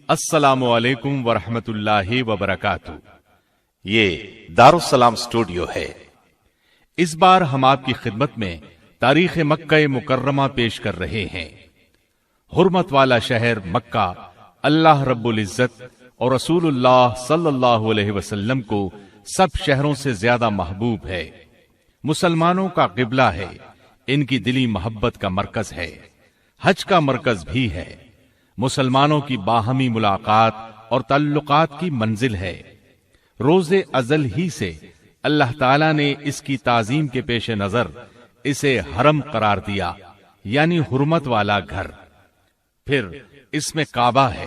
السلام علیکم ورحمۃ اللہ وبرکاتہ۔ یہ دارالسلام اسٹوڈیو ہے۔ اس بار ہم آپ کی خدمت میں تاریخ مکہ مکرمہ پیش کر رہے ہیں۔ حرمت والا شہر مکہ اللہ رب العزت اور رسول اللہ صلی اللہ علیہ وسلم کو سب شہروں سے زیادہ محبوب ہے۔ مسلمانوں کا قبلہ ہے، ان کی دلی محبت کا مرکز ہے، حج کا مرکز بھی ہے، مسلمانوں کی باہمی ملاقات اور تعلقات کی منزل ہے۔ روز ازل ہی سے اللہ تعالیٰ نے اس کی تعظیم کے پیش نظر اسے حرم قرار دیا، یعنی حرمت والا گھر۔ پھر اس میں کعبہ ہے۔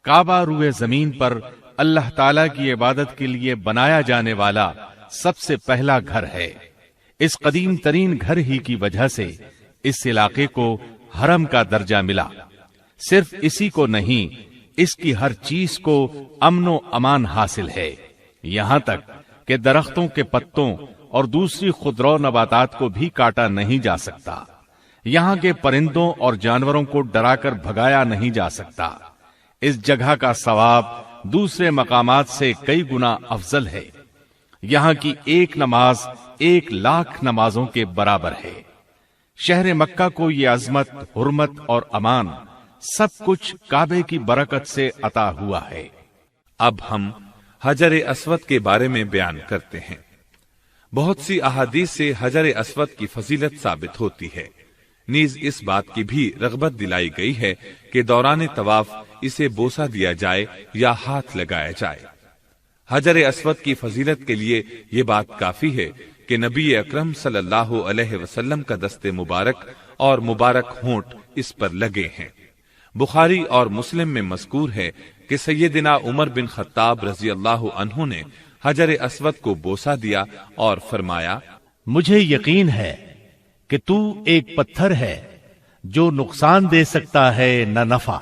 کعبہ روئے زمین پر اللہ تعالیٰ کی عبادت کے لیے بنایا جانے والا سب سے پہلا گھر ہے۔ اس قدیم ترین گھر ہی کی وجہ سے اس علاقے کو حرم کا درجہ ملا۔ صرف اسی کو نہیں، اس کی ہر چیز کو امن و امان حاصل ہے، یہاں تک کہ درختوں کے پتوں اور دوسری خضرو نباتات کو بھی کاٹا نہیں جا سکتا۔ یہاں کے پرندوں اور جانوروں کو ڈرا کر بھگایا نہیں جا سکتا۔ اس جگہ کا ثواب دوسرے مقامات سے کئی گنا افضل ہے۔ یہاں کی ایک نماز 1,00,000 نمازوں کے برابر ہے۔ شہر مکہ کو یہ عظمت، حرمت اور امان سب کچھ کعبے کی برکت سے عطا ہوا ہے۔ اب ہم حجر اسود کے بارے میں بیان کرتے ہیں۔ بہت سی احادیث سے حجر اسود کی فضیلت ثابت ہوتی ہے، نیز اس بات کی بھی رغبت دلائی گئی ہے کہ دوران طواف اسے بوسہ دیا جائے یا ہاتھ لگایا جائے۔ حجر اسود کی فضیلت کے لیے یہ بات کافی ہے کہ نبی اکرم صلی اللہ علیہ وسلم کا دست مبارک اور مبارک ہونٹ اس پر لگے ہیں۔ بخاری اور مسلم میں مذکور ہے کہ سیدنا عمر بن خطاب رضی اللہ عنہ نے حجر اسود کو بوسہ دیا اور فرمایا، مجھے یقین ہے کہ تو ایک پتھر ہے جو نقصان دے سکتا ہے نہ نفع،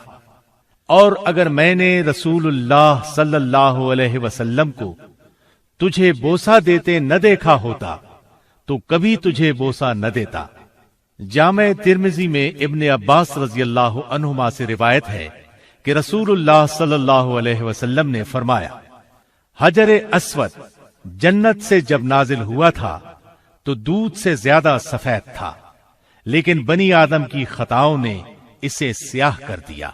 اور اگر میں نے رسول اللہ صلی اللہ علیہ وسلم کو تجھے بوسہ دیتے نہ دیکھا ہوتا تو کبھی تجھے بوسہ نہ دیتا۔ جامع ترمذی میں ابن عباس رضی اللہ عنہما سے روایت ہے کہ رسول اللہ صلی اللہ علیہ وسلم نے فرمایا، حجر اسود جنت سے جب نازل ہوا تھا تو دودھ سے زیادہ سفید تھا، لیکن بنی آدم کی خطاؤں نے اسے سیاہ کر دیا۔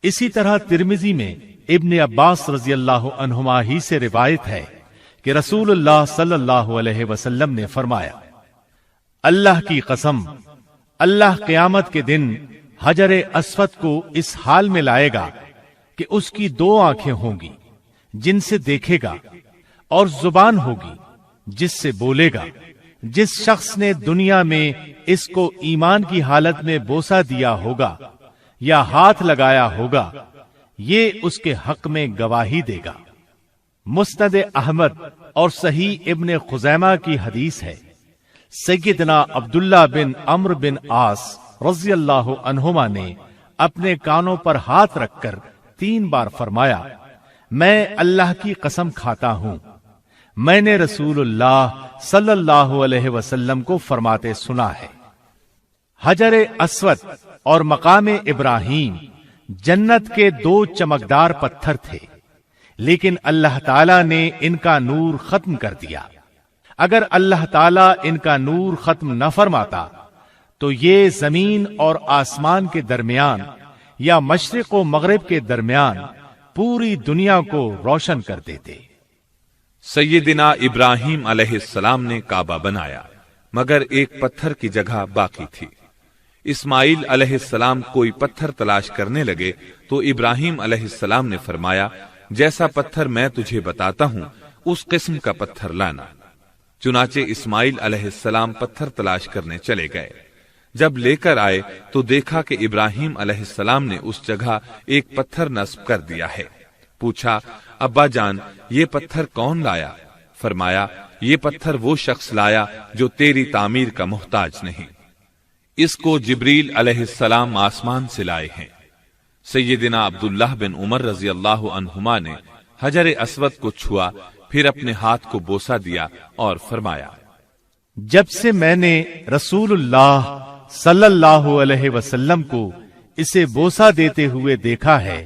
اسی طرح ترمذی میں ابن عباس رضی اللہ عنہما ہی سے روایت ہے کہ رسول اللہ صلی اللہ علیہ وسلم نے فرمایا، اللہ کی قسم، اللہ قیامت کے دن حجر اسود کو اس حال میں لائے گا کہ اس کی 2 آنکھیں ہوں گی جن سے دیکھے گا، اور زبان ہوگی جس سے بولے گا۔ جس شخص نے دنیا میں اس کو ایمان کی حالت میں بوسہ دیا ہوگا یا ہاتھ لگایا ہوگا، یہ اس کے حق میں گواہی دے گا۔ مسند احمد اور صحیح ابن خزیمہ کی حدیث ہے، سیدنا عبداللہ بن عمرو بن عاص رضی اللہ عنہما نے اپنے کانوں پر ہاتھ رکھ کر 3 بار فرمایا، میں اللہ کی قسم کھاتا ہوں، میں نے رسول اللہ صلی اللہ علیہ وسلم کو فرماتے سنا ہے۔ حجر اسود اور مقام ابراہیم جنت کے 2 چمکدار پتھر تھے، لیکن اللہ تعالیٰ نے ان کا نور ختم کر دیا۔ اگر اللہ تعالیٰ ان کا نور ختم نہ فرماتا تو یہ زمین اور آسمان کے درمیان یا مشرق و مغرب کے درمیان پوری دنیا کو روشن کر دیتے۔ سیدنا ابراہیم علیہ السلام نے کعبہ بنایا، مگر ایک پتھر کی جگہ باقی تھی۔ اسماعیل علیہ السلام کوئی پتھر تلاش کرنے لگے تو ابراہیم علیہ السلام نے فرمایا، جیسا پتھر میں تجھے بتاتا ہوں اس قسم کا پتھر لانا۔ چنانچہ اسماعیل علیہ السلام پتھر تلاش کرنے چلے گئے۔ جب لے کر آئے تو دیکھا کہ ابراہیم علیہ السلام نے اس جگہ ایک پتھر نصب کر دیا ہے۔ پوچھا، ابا جان یہ پتھر کون لایا؟ فرمایا، یہ پتھر وہ شخص لایا جو تیری تعمیر کا محتاج نہیں، اس کو جبریل علیہ السلام آسمان سے لائے ہیں۔ سیدنا عبداللہ بن عمر رضی اللہ عنہما نے حجر اسود کو چھوا، پھر اپنے ہاتھ کو بوسہ دیا اور فرمایا، جب سے میں نے رسول اللہ صلی اللہ علیہ وسلم کو اسے بوسہ دیتے ہوئے دیکھا ہے،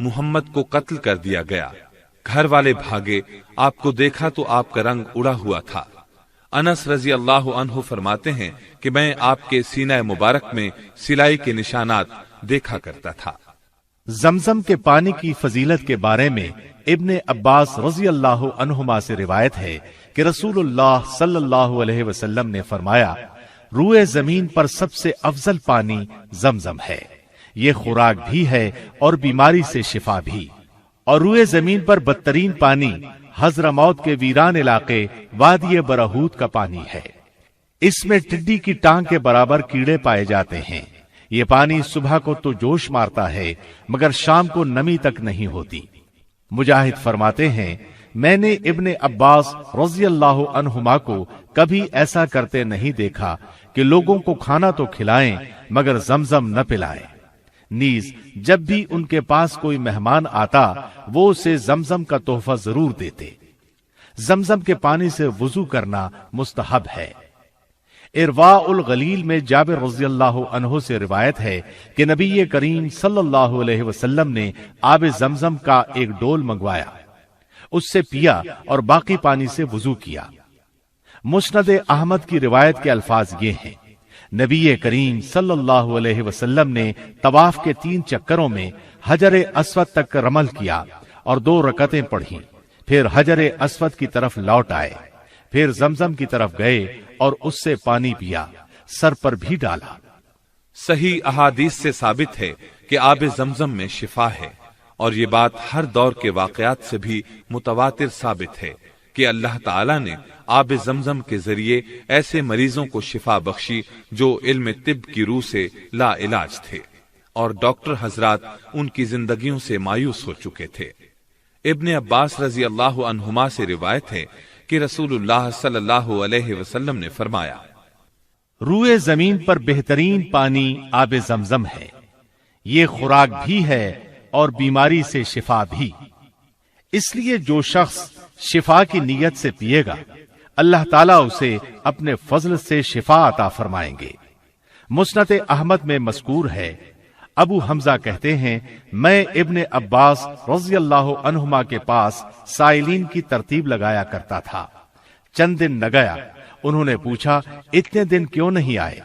محمد کو قتل کر دیا گیا۔ گھر والے بھاگے، آپ کو دیکھا تو آپ کا رنگ اڑا ہوا تھا۔ انس رضی اللہ عنہ فرماتے ہیں کہ میں آپ کے سینہ مبارک میں سلائی کے نشانات دیکھا کرتا تھا۔ زمزم کے پانی کی فضیلت کے بارے میں ابن عباس رضی اللہ عنہما سے روایت ہے کہ رسول اللہ صلی اللہ علیہ وسلم نے فرمایا، روئے زمین پر سب سے افضل پانی زمزم ہے، یہ خوراک بھی ہے اور بیماری سے شفا بھی، اور روئے زمین پر بدترین پانی حضرموت کے ویران علاقے وادی برہوت کا پانی ہے، اس میں ٹڈی کی ٹانگ کے برابر کیڑے پائے جاتے ہیں، یہ پانی صبح کو تو جوش مارتا ہے مگر شام کو نمی تک نہیں ہوتی۔ مجاہد فرماتے ہیں، میں نے ابن عباس رضی اللہ عنہما کو کبھی ایسا کرتے نہیں دیکھا کہ لوگوں کو کھانا تو کھلائیں مگر زمزم نہ پلائیں، نیز جب بھی ان کے پاس کوئی مہمان آتا وہ اسے زمزم کا تحفہ ضرور دیتے۔ زمزم کے پانی سے وضو کرنا مستحب ہے۔ ارواء الغلیل میں جابر رضی اللہ عنہ سے روایت ہے کہ نبی کریم صلی اللہ علیہ وسلم نے آب زمزم کا ایک ڈول منگوایا، اس سے پیا اور باقی پانی سے وضو کیا۔ مسند احمد کی روایت کے الفاظ یہ ہیں، نبی کریم صلی اللہ علیہ وسلم نے طواف کے 3 چکروں میں حجر اسود تک رمل کیا اور 2 رکعتیں پڑھیں، پھر حجر اسود کی طرف لوٹ آئے، پھر زمزم کی طرف گئے اور اس سے پانی پیا، سر پر بھی ڈالا۔ صحیح احادیث سے ثابت ہے کہ آب زمزم میں شفا ہے، اور یہ بات ہر دور کے واقعات سے بھی متواتر ثابت ہے کہ اللہ تعالیٰ نے آب زمزم کے ذریعے ایسے مریضوں کو شفا بخشی جو علم طب کی روح سے لا علاج تھے، اور ڈاکٹر حضرات ان کی زندگیوں سے مایوس ہو چکے تھے۔ ابن عباس رضی اللہ عنہما سے روایت ہے کہ رسول اللہ صلی اللہ علیہ وسلم نے فرمایا، روئے زمین پر بہترین پانی آب زمزم ہے، یہ خوراک بھی ہے اور بیماری سے شفا بھی، اس لیے جو شخص شفا کی نیت سے پیے گا اللہ تعالیٰ اسے اپنے فضل سے شفا عطا فرمائیں گے۔ مسند احمد میں مذکور ہے، ابو حمزہ کہتے ہیں، میں ابن عباس رضی اللہ عنہما کے پاس سائلین کی ترتیب لگایا کرتا تھا، چند دن نہ گیا، انہوں نے پوچھا اتنے دن کیوں نہیں آئے؟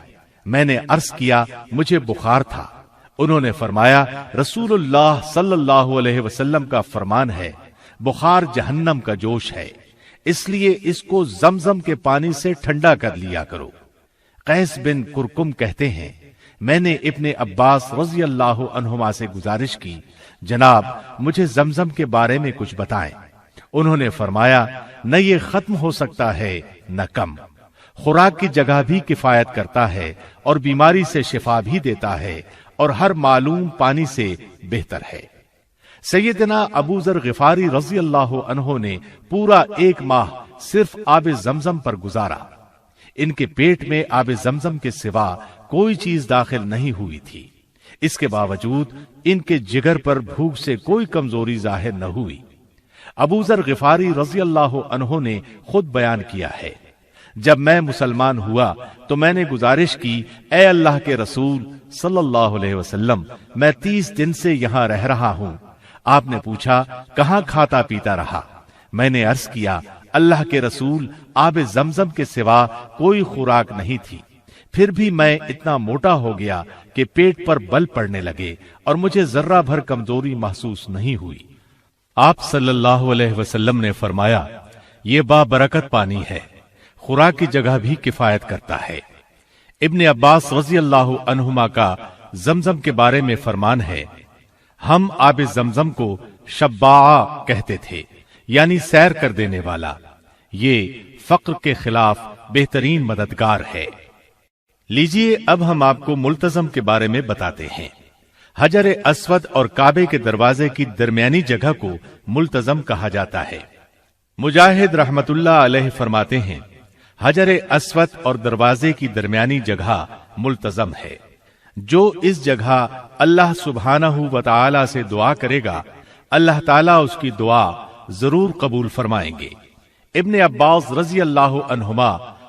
میں نے عرض کیا مجھے بخار تھا، انہوں نے فرمایا رسول اللہ صلی اللہ علیہ وسلم کا فرمان ہے، بخار جہنم کا جوش ہے، اس لیے اس کو زمزم کے پانی سے ٹھنڈا کر لیا کرو۔ قیس بن کرکم کہتے ہیں، میں نے ابن عباس رضی اللہ عنہما سے گزارش کی، جناب مجھے زمزم کے بارے میں کچھ بتائیں۔ انہوں نے فرمایا، نہ یہ ختم ہو سکتا ہے نہ کم، خوراک کی جگہ بھی کفایت کرتا ہے اور بیماری سے شفا بھی دیتا ہے اور ہر معلوم پانی سے بہتر ہے۔ سیدنا ابو ذر غفاری رضی اللہ عنہ نے پورا 1 ماہ صرف آب زمزم پر گزارا، ان کے پیٹ میں آب زمزم کے سوا کوئی چیز داخل نہیں ہوئی تھی، اس کے باوجود ان کے جگر پر بھوک سے کوئی کمزوری ظاہر نہ ہوئی۔ ابو ذر غفاری رضی اللہ عنہ نے خود بیان کیا ہے، جب میں مسلمان ہوا تو میں نے گزارش کی، اے اللہ کے رسول صلی اللہ علیہ وسلم، میں 30 دن سے یہاں رہ رہا ہوں۔ آپ نے پوچھا کہاں کھاتا پیتا رہا؟ میں نے عرض کیا اللہ کے رسول، آب زمزم کے سوا کوئی خوراک نہیں تھی، پھر بھی میں اتنا موٹا ہو گیا کہ پیٹ پر بل پڑنے لگے اور مجھے ذرہ بھر کمزوری محسوس نہیں ہوئی۔ آپ صلی اللہ علیہ وسلم نے فرمایا، یہ بابرکت پانی ہے، خوراک کی جگہ بھی کفایت کرتا ہے۔ ابن عباس رضی اللہ عنہما کا زمزم کے بارے میں فرمان ہے، ہم آب زمزم کو شباع کہتے تھے، یعنی سیر کر دینے والا، یہ فقر کے خلاف بہترین مددگار ہے۔ لیجئے اب ہم آپ کو ملتزم کے بارے میں بتاتے ہیں۔ حجر اسود اور کعبے کے دروازے کی درمیانی جگہ کو ملتزم کہا جاتا ہے۔ مجاہد رحمت اللہ علیہ فرماتے ہیں، حجر اسود اور دروازے کی درمیانی جگہ ملتزم ہے، جو اس جگہ اللہ سبحانہ و تعالی سے دعا کرے گا اللہ تعالیٰ اس کی دعا ضرور قبول فرمائیں گے۔ ابن عباس رضی اللہ عنہما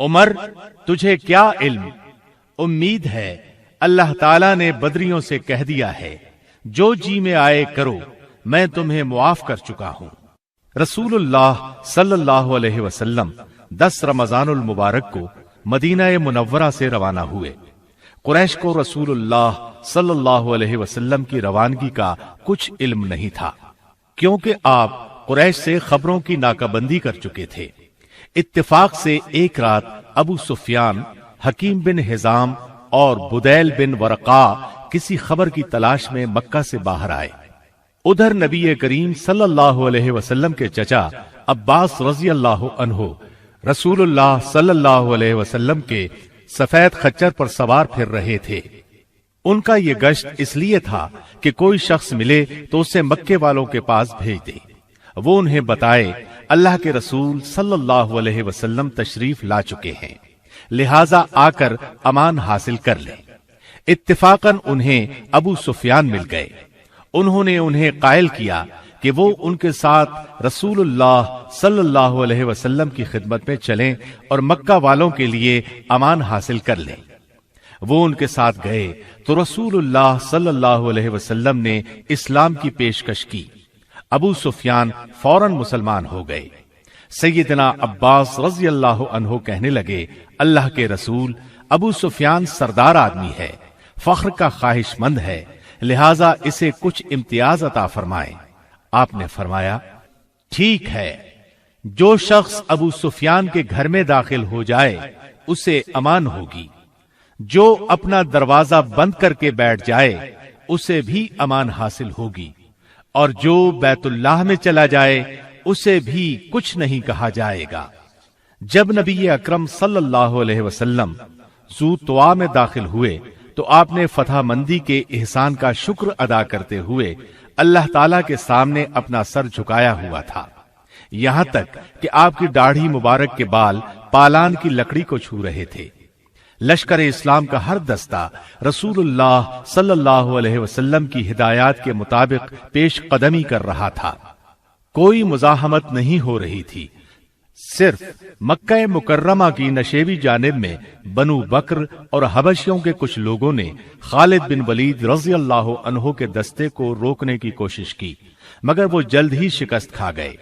عمر تجھے کیا علم، امید ہے اللہ تعالیٰ نے بدریوں سے کہہ دیا ہے جو جی میں آئے کرو، میں تمہیں معاف کر چکا ہوں۔ رسول اللہ صلی اللہ علیہ وسلم 10 رمضان المبارک کو مدینہ منورہ سے روانہ ہوئے۔ قریش کو رسول اللہ صلی اللہ علیہ وسلم کی روانگی کا کچھ علم نہیں تھا، کیونکہ آپ قریش سے خبروں کی ناکہ بندی کر چکے تھے۔ اتفاق سے ایک رات ابو سفیان، حکیم بن حزام اور بدیل بن ورقا کسی خبر کی تلاش میں مکہ سے باہر آئے۔ ادھر نبی کریم صلی اللہ علیہ وسلم کے چچا عباس رضی اللہ عنہ رسول اللہ صلی اللہ علیہ وسلم کے سفید خچر پر سوار پھر رہے تھے۔ ان کا یہ گشت اس لیے تھا کہ کوئی شخص ملے تو اسے مکے والوں کے پاس بھیج دے، وہ انہیں بتائے اللہ کے رسول صلی اللہ علیہ وسلم تشریف لا چکے ہیں، لہذا آ کر امان حاصل کر لیں۔ اتفاقاً انہیں ابو سفیان مل گئے۔ انہوں نے انہیں قائل کیا کہ وہ ان کے ساتھ رسول اللہ صلی اللہ علیہ وسلم کی خدمت میں چلیں اور مکہ والوں کے لیے امان حاصل کر لیں۔ وہ ان کے ساتھ گئے تو رسول اللہ صلی اللہ علیہ وسلم نے اسلام کی پیشکش کی۔ ابو سفیان فوراً مسلمان ہو گئے۔ سیدنا عباس رضی اللہ عنہ کہنے لگے، اللہ کے رسول، ابو سفیان سردار آدمی ہے، فخر کا خواہش مند ہے، لہذا اسے کچھ امتیاز عطا فرمائیں۔ آپ نے فرمایا، ٹھیک ہے، جو شخص ابو سفیان کے گھر میں داخل ہو جائے اسے امان ہوگی، جو اپنا دروازہ بند کر کے بیٹھ جائے اسے بھی امان حاصل ہوگی، اور جو بیت اللہ میں چلا جائے اسے بھی کچھ نہیں کہا جائے گا۔ جب نبی اکرم صلی اللہ علیہ وسلم ذو طوا میں داخل ہوئے تو آپ نے فتح مندی کے احسان کا شکر ادا کرتے ہوئے اللہ تعالیٰ کے سامنے اپنا سر جھکایا ہوا تھا، یہاں تک کہ آپ کی داڑھی مبارک کے بال پالان کی لکڑی کو چھو رہے تھے۔ لشکر اسلام کا ہر دستہ رسول اللہ صلی اللہ علیہ وسلم کی ہدایات کے مطابق پیش قدمی کر رہا تھا، کوئی مزاحمت نہیں ہو رہی تھی۔ صرف مکہ مکرمہ کی نشیبی جانب میں بنو بکر اور حبشیوں کے کچھ لوگوں نے خالد بن ولید رضی اللہ عنہ کے دستے کو روکنے کی کوشش کی، مگر وہ جلد ہی شکست کھا گئے۔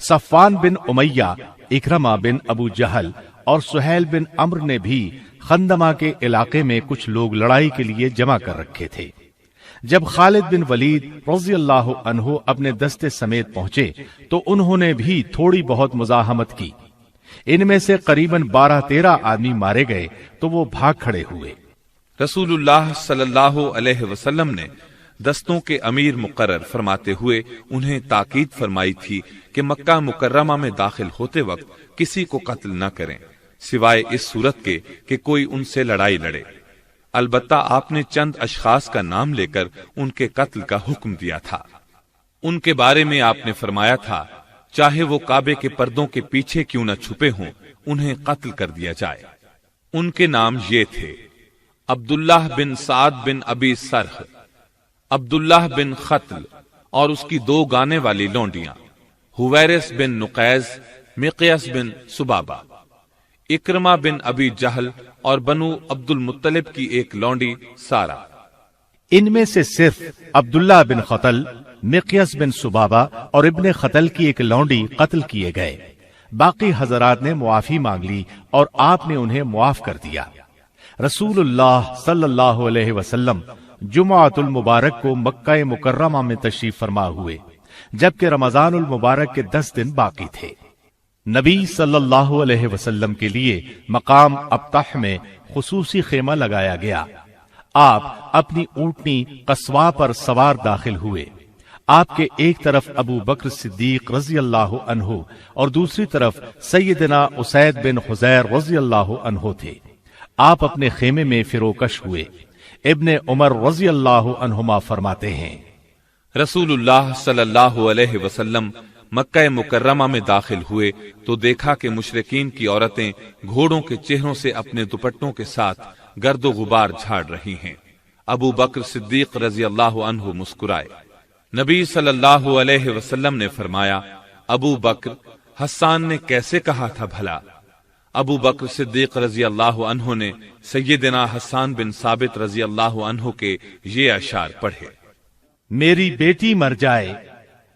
صفوان بن امیہ، اکرمہ بن ابو جہل اور سہیل بن عمرو نے بھی خندمہ کے علاقے میں کچھ لوگ لڑائی کے لیے جمع کر رکھے تھے۔ جب خالد بن ولید رضی اللہ عنہ اپنے دستے سمیت پہنچے تو انہوں نے بھی تھوڑی بہت مزاحمت کی۔ ان میں سے قریباً 12-13 آدمی مارے گئے تو وہ بھاگ کھڑے ہوئے۔ رسول اللہ صلی اللہ علیہ وسلم نے دستوں کے امیر مقرر فرماتے ہوئے انہیں تاکید فرمائی تھی کہ مکہ مکرمہ میں داخل ہوتے وقت کسی کو قتل نہ کریں سوائے اس صورت کے کہ کوئی ان سے لڑائی لڑے۔ البتہ آپ نے چند اشخاص کا نام لے کر ان کے قتل کا حکم دیا تھا۔ ان کے بارے میں آپ نے فرمایا تھا چاہے وہ کعبے کے پردوں کے پیچھے کیوں نہ چھپے ہوں انہیں قتل کر دیا جائے۔ ان کے نام یہ تھے: عبداللہ بن سعد بن ابی سرح، عبداللہ بن قتل اور اس کی 2 گانے والی لونڈیاں، حویرث بن نقیز، مقیاس بن سبابہ، اکرمہ بن ابی جہل اور بنو عبد المطلب کی ایک لونڈی سارا۔ ان میں سے صرف عبداللہ بن قتل، مقیاس بن سبابہ اور ابن قتل کی ایک لونڈی قتل کیے گئے۔ باقی حضرات نے معافی مانگ لی اور آپ نے انہیں معاف کر دیا۔ رسول اللہ صلی اللہ علیہ وسلم جمعۃ المبارک کو مکہ مکرمہ میں تشریف فرما ہوئے، جبکہ رمضان المبارک کے 10 دن باقی تھے۔ نبی صلی اللہ علیہ وسلم کے لیے مقام ابطح میں خصوصی خیمہ لگایا گیا۔ آپ اپنی اونٹنی قصواء پر سوار داخل ہوئے۔ آپ کے ایک طرف ابو بکر صدیق رضی اللہ عنہ اور دوسری طرف سیدنا اسید بن حضیر رضی اللہ عنہ تھے۔ آپ اپنے خیمے میں فروکش ہوئے۔ ابن عمر رضی اللہ عنہما فرماتے ہیں، رسول اللہ صلی اللہ علیہ وسلم مکہ مکرمہ میں داخل ہوئے تو دیکھا کہ مشرکین کی عورتیں گھوڑوں کے چہروں سے اپنے دوپٹوں کے ساتھ گرد و غبار جھاڑ رہی ہیں۔ ابو بکر صدیق رضی اللہ عنہ مسکرائے۔ نبی صلی اللہ علیہ وسلم نے فرمایا، ابو بکر، حسان نے کیسے کہا تھا بھلا؟ ابو بکر صدیق رضی اللہ عنہ نے سیدنا حسان بن ثابت رضی اللہ عنہ کے یہ اشعار پڑھے: میری بیٹی مر جائے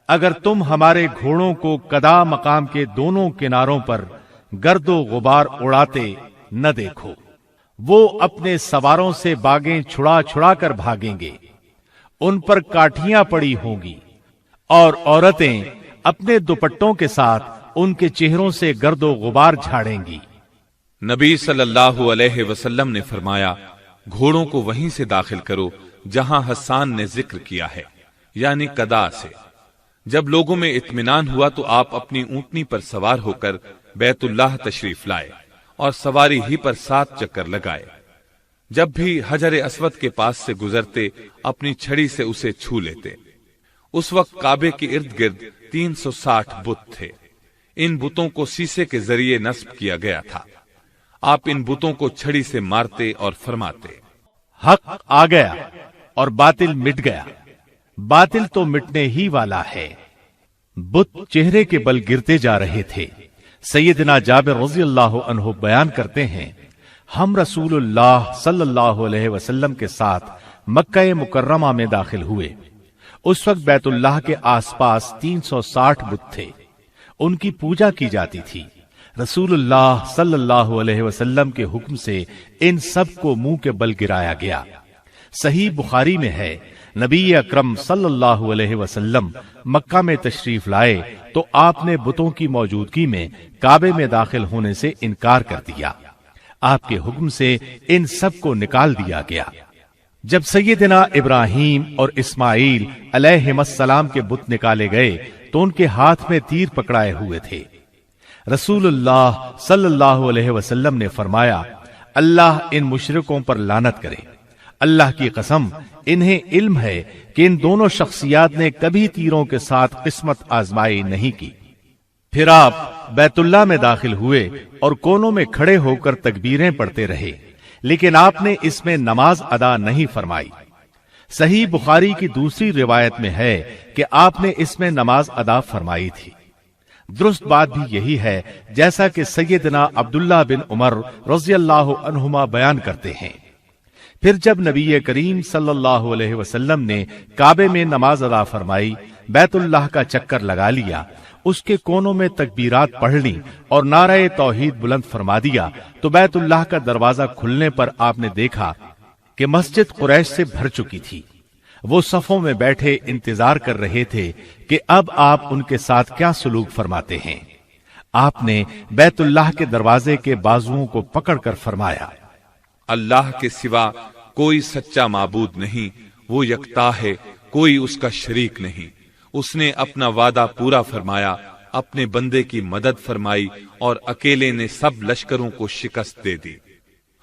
اگر تم ہمارے گھوڑوں کو کدا مقام کے دونوں کناروں پر گرد و غبار اڑاتے نہ دیکھو، وہ اپنے سواروں سے باغیں چھڑا چھڑا کر بھاگیں گے، ان پر کاٹھیاں پڑی ہوں گی، اور عورتیں اپنے دوپٹوں کے ساتھ ان کے چہروں سے گرد و غبار جھاڑیں گی۔ نبی صلی اللہ علیہ وسلم نے فرمایا، گھوڑوں کو وہیں سے داخل کرو جہاں حسان نے ذکر کیا ہے، یعنی کدا سے۔ جب لوگوں میں اطمینان ہوا تو آپ اپنی اونٹنی پر سوار ہو کر بیت اللہ تشریف لائے اور سواری ہی پر 7 چکر لگائے۔ جب بھی حجر اسود کے پاس سے گزرتے اپنی چھڑی سے اسے چھو لیتے۔ اس وقت کعبے کے ارد گرد 360 بت تھے۔ ان بتوں کو سیسے کے ذریعے نصب کیا گیا تھا۔ آپ ان بتوں کو چھڑی سے مارتے اور فرماتے: حق آ گیا اور باطل مٹ گیا، باطل تو مٹنے ہی والا ہے۔ بت چہرے کے بل گرتے جا رہے تھے۔ سیدنا جابر رضی اللہ عنہ بیان کرتے ہیں، ہم رسول اللہ صلی اللہ علیہ وسلم کے ساتھ مکہ مکرمہ میں داخل ہوئے۔ اس وقت بیت اللہ کے آس پاس 360 بت تھے، ان کی پوجا کی جاتی تھی۔ رسول اللہ صلی اللہ علیہ وسلم کے حکم سے ان سب کو منہ کے بل گرایا گیا۔ صحیح بخاری میں ہے، نبی اکرم صلی اللہ علیہ وسلم مکہ میں تشریف لائے تو آپ نے بتوں کی موجودگی میں کعبے میں داخل ہونے سے انکار کر دیا۔ آپ کے حکم سے ان سب کو نکال دیا گیا۔ جب سیدنا ابراہیم اور اسماعیل علیہم السلام کے بت نکالے گئے تو ان کے ہاتھ میں تیر پکڑائے ہوئے تھے۔ رسول اللہ صلی اللہ علیہ وسلم نے فرمایا، اللہ ان مشرکوں پر لعنت کرے۔ اللہ کی قسم، انہیں علم ہے کہ ان دونوں شخصیات نے کبھی تیروں کے ساتھ قسمت آزمائی نہیں کی۔ پھر آپ بیت اللہ میں داخل ہوئے اور کونوں میں کھڑے ہو کر تکبیریں پڑھتے رہے، لیکن آپ نے اس میں نماز ادا نہیں فرمائی۔ صحیح بخاری کی دوسری روایت میں ہے کہ آپ نے اس میں نماز ادا فرمائی تھی۔ درست بات بھی یہی ہے جیسا کہ سیدنا عبداللہ بن عمر رضی اللہ عنہما بیان کرتے ہیں۔ پھر جب نبی کریم صلی اللہ علیہ وسلم نے کعبے میں نماز ادا فرمائی، بیت اللہ کا چکر لگا لیا، اس کے کونوں میں تکبیرات پڑھ لی اور نعرہ توحید بلند فرما دیا تو بیت اللہ کا دروازہ کھلنے پر آپ نے دیکھا کہ مسجد قریش سے بھر چکی تھی۔ وہ صفوں میں بیٹھے انتظار کر رہے تھے کہ اب آپ ان کے ساتھ کیا سلوک فرماتے ہیں۔ آپ نے بیت اللہ کے دروازے کے بازوؤں کو پکڑ کر فرمایا، اللہ کے سوا کوئی سچا معبود نہیں، وہ یکتا ہے، کوئی اس کا شریک نہیں۔ اس نے اپنا وعدہ پورا فرمایا، اپنے بندے کی مدد فرمائی اور اکیلے نے سب لشکروں کو شکست دے دی۔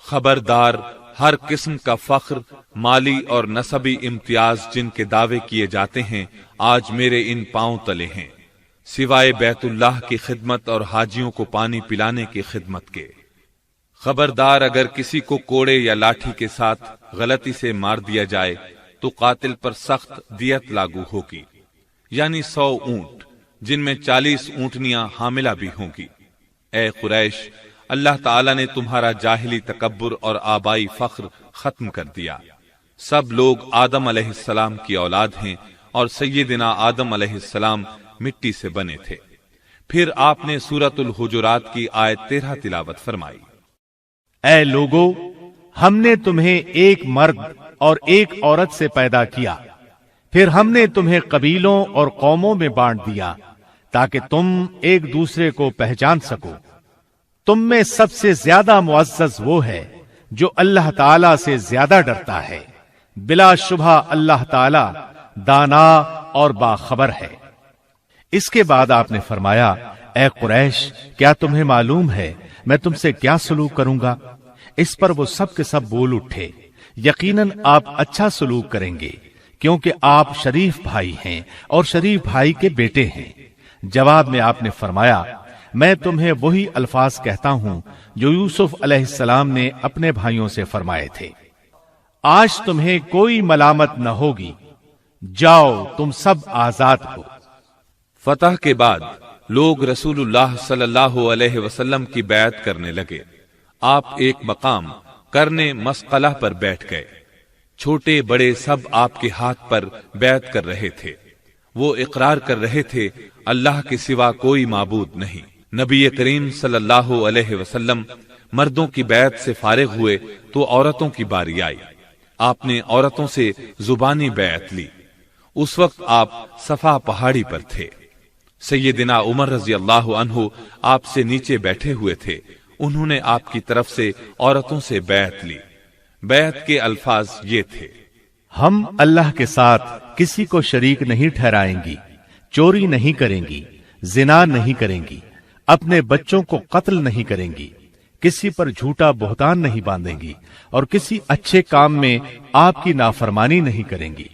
خبردار، ہر قسم کا فخر، مالی اور نسبی امتیاز جن کے دعوے کیے جاتے ہیں، آج میرے ان پاؤں تلے ہیں، سوائے بیت اللہ کی خدمت اور حاجیوں کو پانی پلانے کی خدمت کے۔ خبردار، اگر کسی کو کوڑے یا لاٹھی کے ساتھ غلطی سے مار دیا جائے تو قاتل پر سخت دیت لاگو ہوگی، یعنی 100 اونٹ، جن میں 40 اونٹنیاں حاملہ بھی ہوں گی۔ اے قریش، اللہ تعالیٰ نے تمہارا جاہلی تکبر اور آبائی فخر ختم کر دیا۔ سب لوگ آدم علیہ السلام کی اولاد ہیں اور سیدنا آدم علیہ السلام مٹی سے بنے تھے۔ پھر آپ نے سورۃ الحجرات کی آیت 13 تلاوت فرمائی، اے لوگو، ہم نے تمہیں ایک مرد اور ایک عورت سے پیدا کیا، پھر ہم نے تمہیں قبیلوں اور قوموں میں بانٹ دیا تاکہ تم ایک دوسرے کو پہچان سکو۔ تم میں سب سے زیادہ معزز وہ ہے جو اللہ تعالی سے زیادہ ڈرتا ہے، بلا شبہ اللہ تعالی دانا اور باخبر ہے۔ اس کے بعد آپ نے فرمایا، اے قریش، کیا تمہیں معلوم ہے میں تم سے کیا سلوک کروں گا؟ اس پر وہ سب کے سب بول اٹھے، یقیناً آپ اچھا سلوک کریں گے، کیونکہ آپ شریف بھائی ہیں اور شریف بھائی کے بیٹے ہیں۔ جواب میں آپ نے فرمایا، میں تمہیں وہی الفاظ کہتا ہوں جو یوسف علیہ السلام نے اپنے بھائیوں سے فرمائے تھے، آج تمہیں کوئی ملامت نہ ہوگی، جاؤ تم سب آزاد ہو۔ فتح کے بعد لوگ رسول اللہ صلی اللہ علیہ وسلم کی بیعت کرنے لگے۔ آپ ایک مقام کرنے مسقلہ پر بیٹھ گئے۔ چھوٹے بڑے سب آپ کے ہاتھ پر بیعت کر رہے تھے۔ وہ اقرار کر رہے تھے اللہ کے سوا کوئی معبود نہیں۔ نبی کریم صلی اللہ علیہ وسلم مردوں کی بیعت سے فارغ ہوئے تو عورتوں کی باری آئی۔ آپ نے عورتوں سے زبانی بیعت لی۔ اس وقت آپ صفا پہاڑی پر تھے۔ سیدنا عمر رضی اللہ عنہ آپ سے نیچے بیٹھے ہوئے تھے۔ انہوں نے آپ کی طرف سے عورتوں سے بیعت لی۔ بیعت کے الفاظ یہ تھے: ہم اللہ کے ساتھ کسی کو شریک نہیں ٹھہرائیں گی، چوری نہیں کریں گی، زنا نہیں کریں گی، اپنے بچوں کو قتل نہیں کریں گی، کسی پر جھوٹا بہتان نہیں باندھیں گی، اور کسی اچھے کام میں آپ کی نافرمانی نہیں کریں گی۔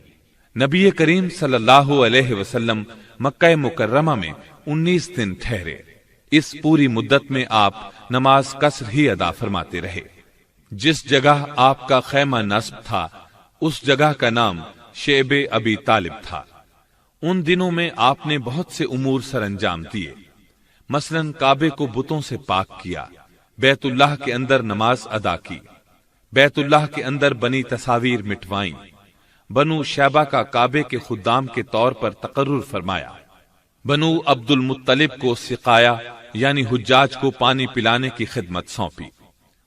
نبی کریم صلی اللہ علیہ وسلم مکہ مکرمہ میں 19 دن ٹھہرے۔ اس پوری مدت میں آپ نماز قصر ہی ادا فرماتے رہے۔ جس جگہ آپ کا خیمہ نصب تھا اس جگہ کا نام شعب ابی طالب تھا۔ ان دنوں میں آپ نے بہت سے امور سر انجام دیے، مثلا کعبے کو بتوں سے پاک کیا، بیت اللہ کے اندر نماز ادا کی، بیت اللہ کے اندر بنی تصاویر مٹوائیں، بنو شیبہ کا کعبے کے خدام کے طور پر تقرر فرمایا، بنو عبد المطلب کو سقایا یعنی حجاج کو پانی پلانے کی خدمت سونپی۔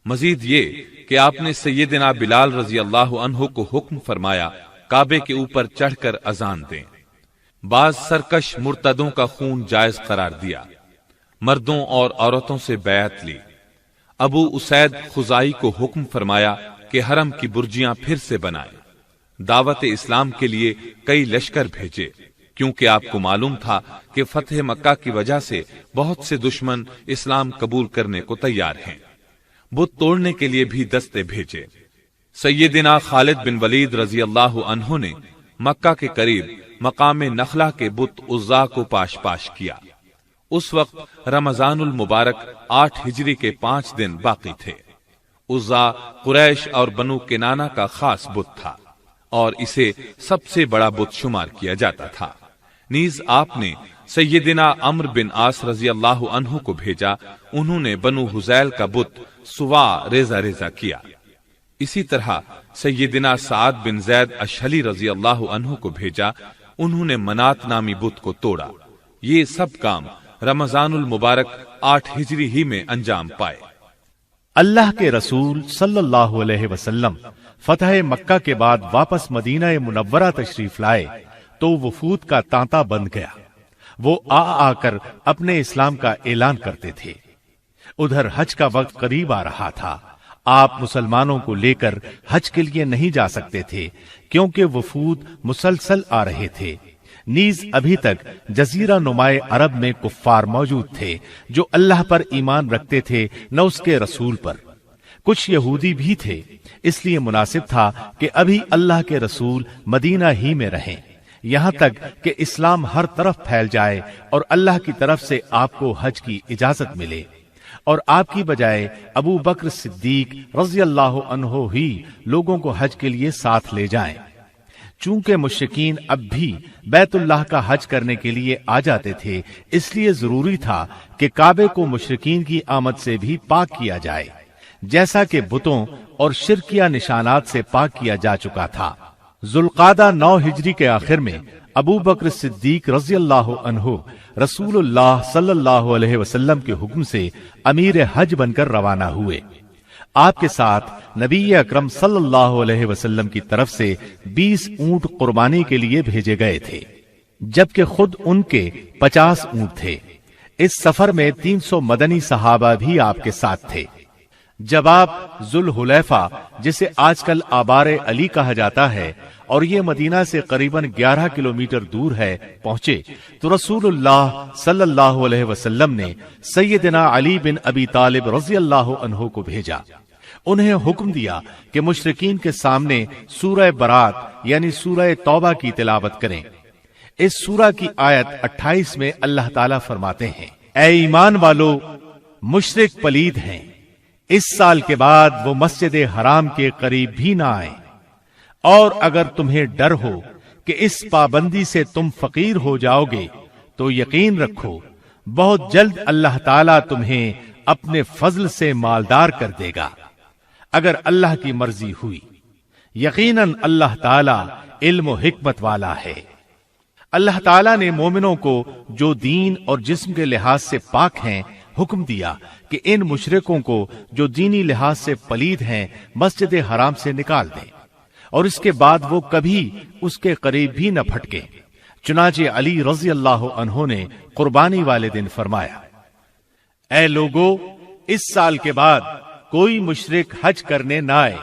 مزید یہ کہ آپ نے سیدنا بلال رضی اللہ عنہ کو حکم فرمایا کعبے کے اوپر چڑھ کر اذان دیں۔ بعض سرکش مرتدوں کا خون جائز قرار دیا۔ مردوں اور عورتوں سے بیعت لی۔ ابو اسید خزائی کو حکم فرمایا کہ حرم کی برجیاں پھر سے بنائیں۔ دعوت اسلام کے لیے کئی لشکر بھیجے، کیونکہ آپ کو معلوم تھا کہ فتح مکہ کی وجہ سے بہت سے دشمن اسلام قبول کرنے کو تیار ہیں۔ بت توڑنے کے لیے بھی دستے بھیجے۔ سیدنا خالد بن ولید رضی اللہ عنہ نے مکہ کے قریب مقام نخلا کے بت عزا کو پاش پاش کیا۔ اس وقت رمضان المبارک 8 ہجری کے 5 دن باقی تھے۔ عزا قریش اور بنو کنانہ کا خاص بت تھا اور اسے سب سے بڑا بت شمار کیا جاتا تھا۔ نیز آپ نے سیدنا عمرو بن عاص رضی اللہ عنہ کو بھیجا۔ انہوں نے بنو حذیل کا بت سوا ریزہ ریزہ کیا۔ اسی طرح سیدنا سعد بن زید اشہلی رضی اللہ عنہ کو بھیجا۔ انہوں نے منات نامی بت کو توڑا۔ یہ سب کام رمضان المبارک 8 ہجری ہی میں انجام پائے۔ اللہ کے رسول صلی اللہ علیہ وسلم فتح مکہ کے بعد واپس مدینہ منورہ تشریف لائے تو وفود کا تانتا بند گیا۔ وہ آ کر اپنے اسلام کا اعلان کرتے تھے۔ ادھر حج کا وقت قریب آ رہا تھا۔ آپ مسلمانوں کو لے کر حج کے لیے نہیں جا سکتے تھے کیونکہ وفود مسلسل آ رہے تھے۔ نیز ابھی تک جزیرہ نمائے عرب میں کفار موجود تھے جو اللہ پر ایمان رکھتے تھے نہ اس کے رسول پر۔ کچھ یہودی بھی تھے، اس لیے مناسب تھا کہ ابھی اللہ کے رسول مدینہ ہی میں رہیں، یہاں تک کہ اسلام ہر طرف پھیل جائے اور اللہ کی طرف سے آپ کو حج کی اجازت ملے، اور آپ کی بجائے ابو بکر صدیق رضی اللہ عنہ ہی لوگوں کو حج کے لیے ساتھ لے جائیں۔ چونکہ مشرکین اب بھی بیت اللہ کا حج کرنے کے لیے آ جاتے تھے، اس لیے ضروری تھا کہ کعبے کو مشرکین کی آمد سے بھی پاک کیا جائے، جیسا کہ بتوں اور شرکیہ نشانات سے پاک کیا جا چکا تھا۔ ذوالقعدہ 9 ہجری کے آخر میں ابو بکر صدیق رضی اللہ عنہ رسول اللہ صلی اللہ علیہ وسلم کے حکم سے امیر حج بن کر روانہ ہوئے۔ آپ کے ساتھ نبی اکرم صلی اللہ علیہ وسلم کی طرف سے 20 اونٹ قربانی کے لیے بھیجے گئے تھے، جبکہ خود ان کے 50 اونٹ تھے۔ اس سفر میں 300 مدنی صحابہ بھی آپ کے ساتھ تھے۔ جب آپ ذوالحلیفہ، جسے آج کل آبار علی کہا جاتا ہے اور یہ مدینہ سے قریباً 11 کلومیٹر دور ہے، پہنچے تو رسول اللہ صلی اللہ علیہ وسلم نے سیدنا علی بن ابی طالب رضی اللہ عنہ کو بھیجا۔ انہیں حکم دیا کہ مشرکین کے سامنے سورہ برات یعنی سورہ توبہ کی تلاوت کریں۔ اس سورہ کی آیت 28 میں اللہ تعالیٰ فرماتے ہیں: اے ایمان والو، مشرک پلید ہیں، اس سال کے بعد وہ مسجد حرام کے قریب بھی نہ آئیں، اور اگر تمہیں ڈر ہو کہ اس پابندی سے تم فقیر ہو جاؤ گے تو یقین رکھو بہت جلد اللہ تعالیٰ تمہیں اپنے فضل سے مالدار کر دے گا اگر اللہ کی مرضی ہوئی۔ یقیناً اللہ تعالیٰ علم و حکمت والا ہے۔ اللہ تعالیٰ نے مومنوں کو جو دین اور جسم کے لحاظ سے پاک ہیں حکم دیا کہ ان مشرکوں کو جو دینی لحاظ سے پلید ہیں مسجد حرام سے نکال دیں، اور اس کے بعد وہ کبھی اس کے قریب بھی نہ پھٹکے۔ چنانچہ علی رضی اللہ عنہ نے قربانی والے دن فرمایا، اے لوگو، اس سال کے بعد کوئی مشرک حج کرنے نہ آئے،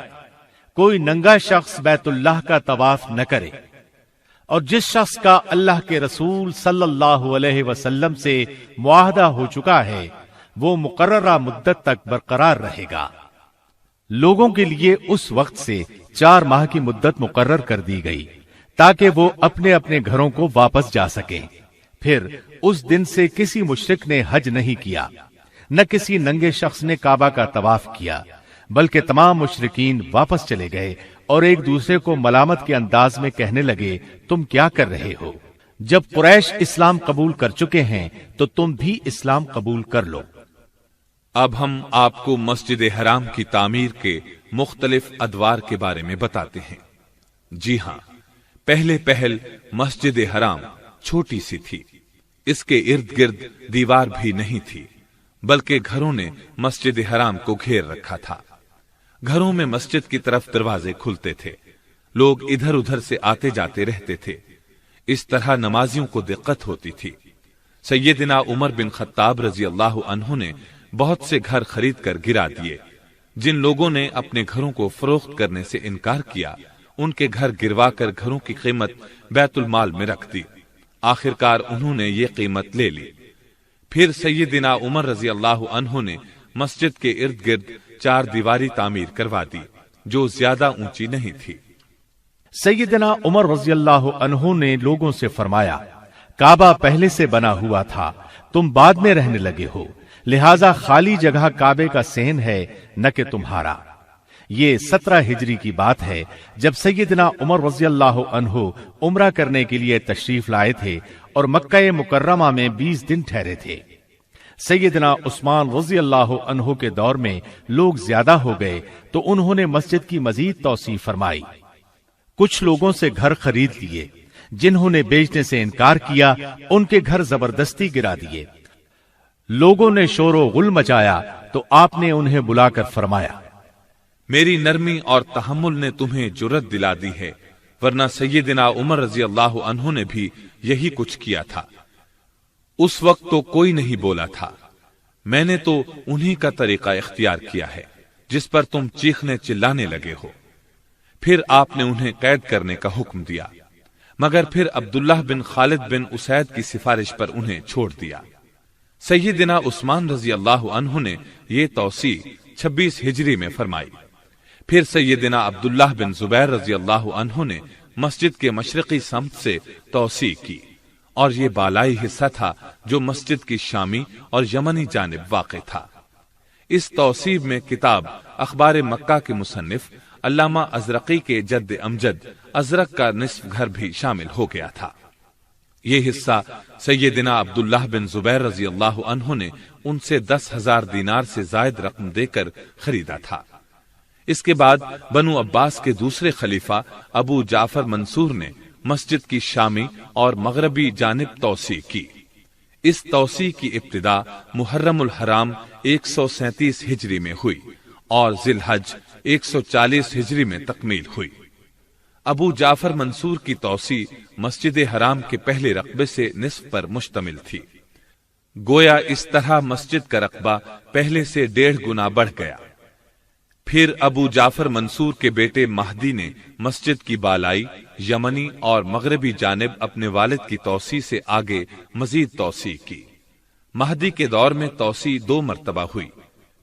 کوئی ننگا شخص بیت اللہ کا طواف نہ کرے، اور جس شخص کا اللہ کے رسول صلی اللہ علیہ وسلم سے معاہدہ ہو چکا ہے وہ مقررہ مدت تک برقرار رہے گا۔ لوگوں کے لیے اس وقت سے 4 ماہ کی مدت مقرر کر دی گئی تاکہ وہ اپنے اپنے گھروں کو واپس جا سکیں۔ پھر اس دن سے کسی مشرک نے حج نہیں کیا، نہ کسی ننگے شخص نے کعبہ کا طواف کیا، بلکہ تمام مشرکین واپس چلے گئے اور ایک دوسرے کو ملامت کے انداز میں کہنے لگے، تم کیا کر رہے ہو؟ جب قریش اسلام قبول کر چکے ہیں تو تم بھی اسلام قبول کر لو۔ اب ہم آپ کو مسجد حرام کی تعمیر کے مختلف ادوار کے بارے میں بتاتے ہیں۔ جی ہاں، پہل مسجد حرام چھوٹی سی تھی، اس کے ارد گرد دیوار بھی نہیں تھی، بلکہ گھروں نے مسجد حرام کو گھیر رکھا تھا۔ گھروں میں مسجد کی طرف دروازے کھلتے تھے، لوگ ادھر ادھر سے آتے جاتے رہتے تھے، اس طرح نمازیوں کو دقت ہوتی تھی۔ سیدنا عمر بن خطاب رضی اللہ عنہ نے بہت سے گھر خرید کر گرا دیے۔ جن لوگوں نے اپنے گھروں کو فروخت کرنے سے انکار کیا ان کے گھر گروا کر گھروں کی قیمت بیت المال میں رکھ دی۔ آخرکار انہوں نے یہ قیمت لے لی۔ پھر سیدنا عمر رضی اللہ عنہ نے مسجد کے ارد گرد 4 دیواری تعمیر کروا دی جو زیادہ اونچی نہیں تھی۔ سیدنا عمر رضی اللہ عنہ نے لوگوں سے فرمایا، کعبہ پہلے سے بنا ہوا تھا، تم بعد میں رہنے لگے ہو، لہذا خالی جگہ کعبے کا صحن ہے نہ کہ تمہارا۔ یہ 17 ہجری کی بات ہے جب سیدنا عمر رضی اللہ عنہ عمرہ کرنے کے لیے تشریف لائے تھے اور مکہ مکرمہ میں 20 دن ٹھہرے تھے۔ سیدنا عثمان رضی اللہ عنہ کے دور میں لوگ زیادہ ہو گئے تو انہوں نے مسجد کی مزید توسیع فرمائی۔ کچھ لوگوں سے گھر خرید لیے، جنہوں نے بیچنے سے انکار کیا ان کے گھر زبردستی گرا دیے۔ لوگوں نے شور و غل مچایا تو آپ نے انہیں بلا کر فرمایا، میری نرمی اور تحمل نے تمہیں جرت دلا دی ہے، ورنہ سیدنا عمر رضی اللہ عنہ نے بھی یہی کچھ کیا تھا۔ اس وقت تو کوئی نہیں بولا تھا، میں نے تو انہی کا طریقہ اختیار کیا ہے جس پر تم چیخنے چلانے لگے ہو۔ پھر آپ نے انہیں قید کرنے کا حکم دیا، مگر پھر عبداللہ بن خالد بن اسید کی سفارش پر انہیں چھوڑ دیا۔ سیدنا عثمان رضی اللہ عنہ نے یہ توسیع 26 ہجری میں فرمائی۔ پھر سیدنا عبداللہ بن زبیر رضی اللہ عنہ نے مسجد کے مشرقی سمت سے توسیع کی، اور یہ بالائی حصہ تھا جو مسجد کی شامی اور یمنی جانب واقع تھا۔ اس توسیع میں کتاب اخبار مکہ کے مصنف علامہ ازرقی کے جد امجد ازرق کا نصف گھر بھی شامل ہو گیا تھا۔ یہ حصہ سیدنا عبداللہ بن زبیر رضی اللہ عنہ نے ان سے 10,000 دینار سے زائد رقم دے کر خریدا تھا۔ اس کے بعد بنو عباس کے دوسرے خلیفہ ابو جعفر منصور نے مسجد کی شامی اور مغربی جانب توسیع کی۔ اس توسیع کی ابتدا محرم الحرام 137 ہجری میں ہوئی اور ذی الحج 140 ہجری میں تکمیل ہوئی۔ ابو جعفر منصور کی توسیع مسجد حرام کے پہلے رقبے سے نصف پر مشتمل تھی۔ گویا اس طرح مسجد کا رقبہ پہلے سے 1.5 گنا بڑھ گیا۔ پھر ابو جعفر منصور کے بیٹے مہدی نے مسجد کی بالائی، یمنی اور مغربی جانب اپنے والد کی توسیع سے آگے مزید توسیع کی۔ مہدی کے دور میں توسیع 2 مرتبہ ہوئی۔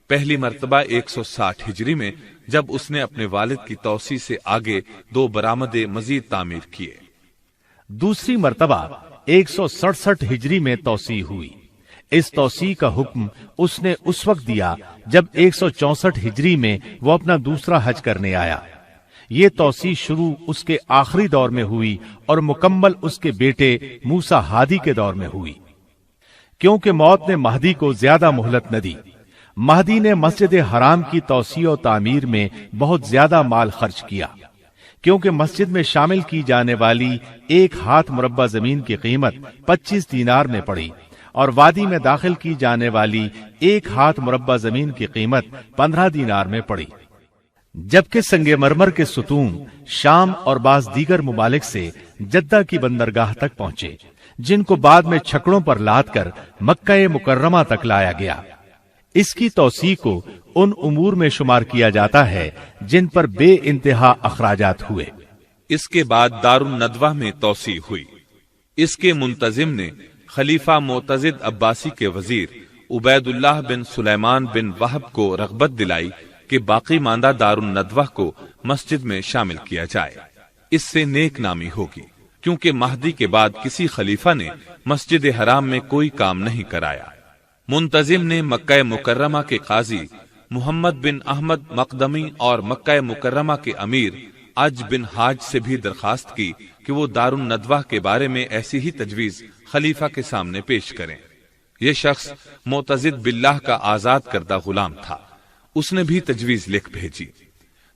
پہلی مرتبہ 160 ہجری میں جب اس نے اپنے والد کی توسیع سے آگے 2 برآمدے مزید تعمیر کیے۔ دوسری مرتبہ 167 ہجری میں توسیع ہوئی۔ اس توسیع کا حکم اس نے اس وقت دیا جب 164 ہجری میں وہ اپنا دوسرا حج کرنے آیا۔ یہ توسیع شروع اس کے آخری دور میں ہوئی اور مکمل اس کے بیٹے موسیٰ ہادی کے دور میں ہوئی، کیونکہ موت نے مہدی کو زیادہ مہلت نہ دی۔ مہدی نے مسجد حرام کی توسیع و تعمیر میں بہت زیادہ مال خرچ کیا، کیونکہ مسجد میں شامل کی جانے والی 1 ہاتھ مربع زمین کی قیمت 25 دینار میں پڑی، اور وادی میں داخل کی جانے والی 1 ہاتھ مربع زمین کی قیمت 15 دینار میں پڑی، جبکہ سنگ مرمر کے ستون شام اور بعض دیگر ممالک سے جدہ کی بندرگاہ تک پہنچے، جن کو بعد میں چھکڑوں پر لاد کر مکہ مکرمہ تک لایا گیا۔ اس کی توسیع کو ان امور میں شمار کیا جاتا ہے جن پر بے انتہا اخراجات ہوئے۔ اس کے بعد دار الندوہ میں توسیع ہوئی۔ اس کے منتظم نے خلیفہ معتضد عباسی کے وزیر عبید اللہ بن سلیمان بن وہب کو رغبت دلائی کہ باقی ماندہ دار الندوہ کو مسجد میں شامل کیا جائے، اس سے نیک نامی ہوگی، کیونکہ مہدی کے بعد کسی خلیفہ نے مسجد حرام میں کوئی کام نہیں کرایا۔ منتظم نے مکہ مکرمہ کے قاضی محمد بن احمد مقدمی اور مکہ مکرمہ کے امیر عج بن حاج سے بھی درخواست کی کہ وہ دار الندوہ کے بارے میں ایسی ہی تجویز خلیفہ کے سامنے پیش کریں۔ یہ شخص معتضد باللہ کا آزاد کردہ غلام تھا، اس نے بھی تجویز لکھ بھیجی۔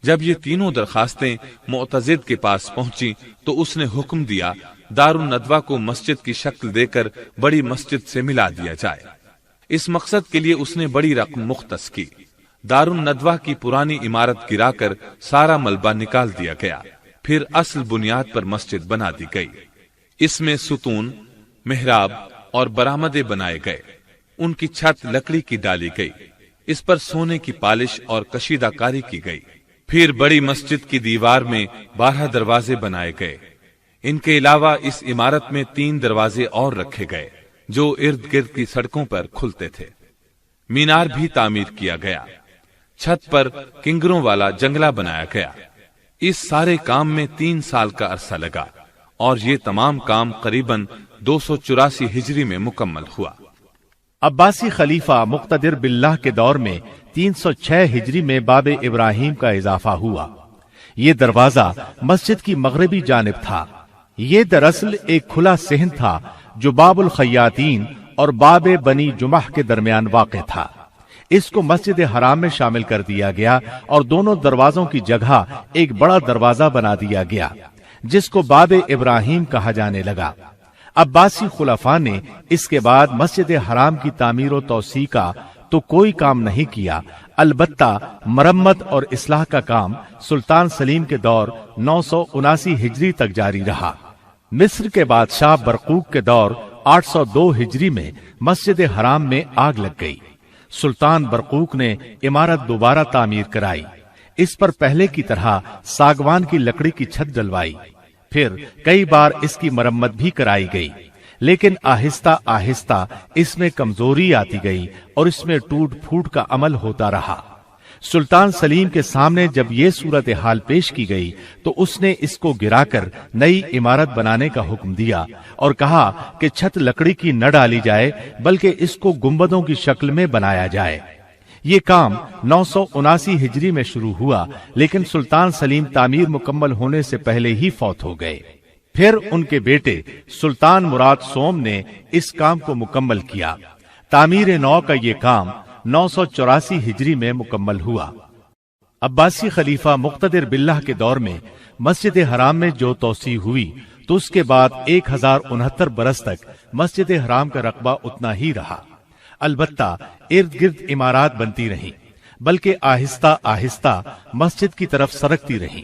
جب یہ تینوں درخواستیں معتضد کے پاس پہنچی تو اس نے حکم دیا دار الندوہ کو مسجد کی شکل دے کر بڑی مسجد سے ملا دیا جائے۔ اس مقصد کے لیے اس نے بڑی رقم مختص کی۔ دار الندوہ کی پرانی عمارت گرا کر سارا ملبہ نکال دیا گیا، پھر اصل بنیاد پر مسجد بنا دی گئی۔ اس میں ستون، محراب اور برآمدے بنائے گئے، ان کی چھت لکڑی کی ڈالی گئی، اس پر سونے کی پالش اور کشیدہ کاری کی گئی۔ پھر بڑی مسجد کی دیوار میں 12 دروازے بنائے گئے۔ ان کے علاوہ اس عمارت میں 3 دروازے اور رکھے گئے جو ارد گرد کی سڑکوں پر کھلتے تھے۔ مینار بھی تعمیر کیا گیا، چھت پر کنگروں والا جنگلہ بنایا گیا۔ اس سارے کام میں 3 سال کا عرصہ لگا، اور یہ تمام کام قریباً 284 ہجری میں مکمل ہوا۔ عباسی خلیفہ مقتدر باللہ کے دور میں 306 ہجری میں باب ابراہیم کا اضافہ ہوا۔ یہ دروازہ مسجد کی مغربی جانب تھا۔ یہ دراصل ایک کھلا صحن تھا جو باب الخیاطین اور باب بنی جمح کے درمیان واقع تھا۔ اس کو مسجد حرام میں شامل کر دیا گیا اور دونوں دروازوں کی جگہ ایک بڑا دروازہ بنا دیا گیا جس کو باب ابراہیم کہا جانے لگا۔ عباسی خلفاء نے اس کے بعد مسجد حرام کی تعمیر و توسیع کا تو کوئی کام نہیں کیا، البتہ مرمت اور اصلاح کا کام سلطان سلیم کے دور 979 ہجری تک جاری رہا۔ مصر کے بادشاہ برقوق کے دور 802 ہجری میں مسجد حرام میں آگ لگ گئی۔ سلطان برقوق نے عمارت دوبارہ تعمیر کرائی، اس پر پہلے کی طرح ساگوان کی لکڑی کی چھت ڈلوائی، پھر کئی بار اس کی مرمت بھی کرائی گئی، لیکن آہستہ آہستہ اس میں کمزوری آتی گئی اور اس میں ٹوٹ پھوٹ کا عمل ہوتا رہا۔ سلطان سلیم کے سامنے جب یہ صورتحال پیش کی گئی تو اس نے اس کو گرا کر نئی عمارت بنانے کا حکم دیا اور کہا کہ چھت لکڑی کی نہ ڈالی جائے بلکہ اس کو گنبدوں کی شکل میں بنایا جائے۔ یہ کام 979 ہجری میں شروع ہوا، لیکن سلطان سلیم تعمیر مکمل ہونے سے پہلے ہی فوت ہو گئے۔ پھر ان کے بیٹے سلطان مراد سوم نے اس کام کو مکمل کیا۔ تعمیر نو کا یہ کام 984 ہجری میں مکمل ہوا۔ عباسی خلیفہ مقتدر باللہ کے دور میں مسجد حرام میں جو توسیع ہوئی تو اس کے بعد 1069 برس تک مسجد حرام کا رقبہ اتنا ہی رہا، البتہ ارد گرد عمارات بنتی رہیں، بلکہ آہستہ آہستہ مسجد کی طرف سرکتی رہیں۔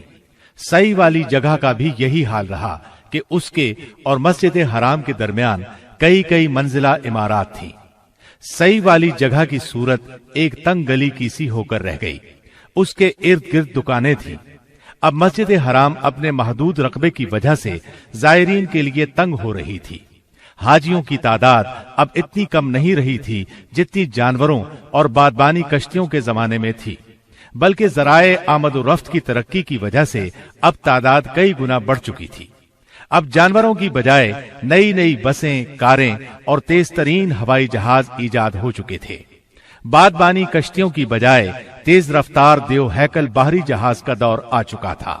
سعی والی جگہ کا بھی یہی حال رہا کہ اس کے اور مسجد حرام کے درمیان کئی منزلہ عمارات تھیں۔ سعی والی جگہ کی صورت ایک تنگ گلی کی سی ہو کر رہ گئی، اس کے ارد گرد دکانیں تھیں۔ اب مسجد حرام اپنے محدود رقبے کی وجہ سے زائرین کے لیے تنگ ہو رہی تھی۔ حاجیوں کی تعداد اب اتنی کم نہیں رہی تھی جتنی جانوروں اور بادبانی کشتیوں کے زمانے میں تھی، بلکہ ذرائع آمد و رفت کی ترقی کی وجہ سے اب تعداد کئی گنا بڑھ چکی تھی۔ اب جانوروں کی بجائے نئی بسیں، کاریں اور تیز ترین ہوائی جہاز ایجاد ہو چکے تھے۔ بادبانی کشتیوں کی بجائے تیز رفتار دیو ہیکل باہری جہاز کا دور آ چکا تھا۔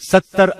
70